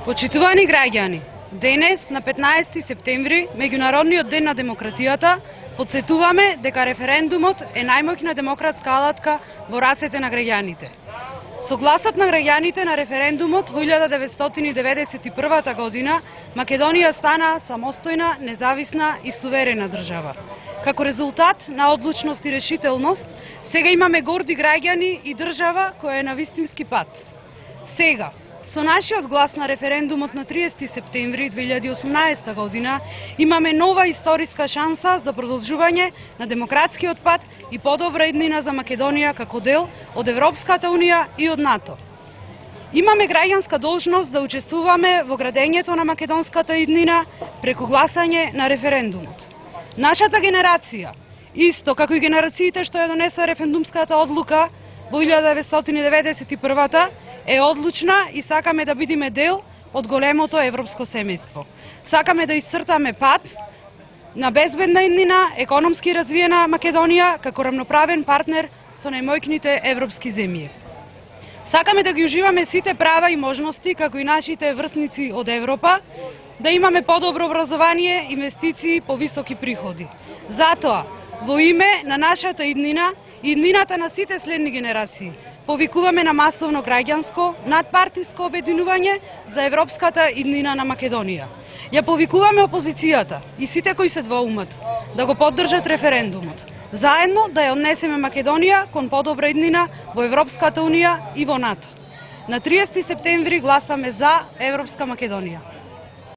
Почитувани граѓани, денес на 15 септември, меѓународниот ден на демократијата, потсетуваме дека референдумот е најмоќна демократска алатка во рацете на граѓаните. Со гласот на граѓаните на референдумот во 1991 година Македонија стана самостојна, независна и суверена држава. Како резултат на одлучност и решителност, сега имаме горди граѓани и држава која е на вистински пат. Сега, со нашиот глас на референдумот на 30 септември 2018 година, имаме нова историска шанса за продолжување на демократскиот пат и подобра иднина за Македонија како дел од Европската Унија и од НАТО. Имаме граѓанска должност да учествуваме во градењето на македонската иднина преку гласање на референдумот. Нашата генерација, исто како и генерациите што ја донесоа референдумската одлука во 1991 е одлучна и сакаме да бидеме дел од големото европско семејство. Сакаме да исцртаме пат на безбедна иднина, економски развиена Македонија како рамноправен партнер со најмоќните европски земји. Сакаме да ги уживаме сите права и можности како и нашите врсници од Европа, да имаме подобро образование, инвестиции, повисоки приходи. Затоа, во име на нашата иднина и иднината на сите следни генерации, повикуваме на масовно граѓанско, надпартиско обединување за европската иднина на Македонија. Ја повикуваме опозицијата и сите кои се двоумат да го поддржат референдумот. Заедно да ја однесеме Македонија кон подобра иднина во Европската Унија и во НАТО. На 30 септември гласаме за Европска Македонија.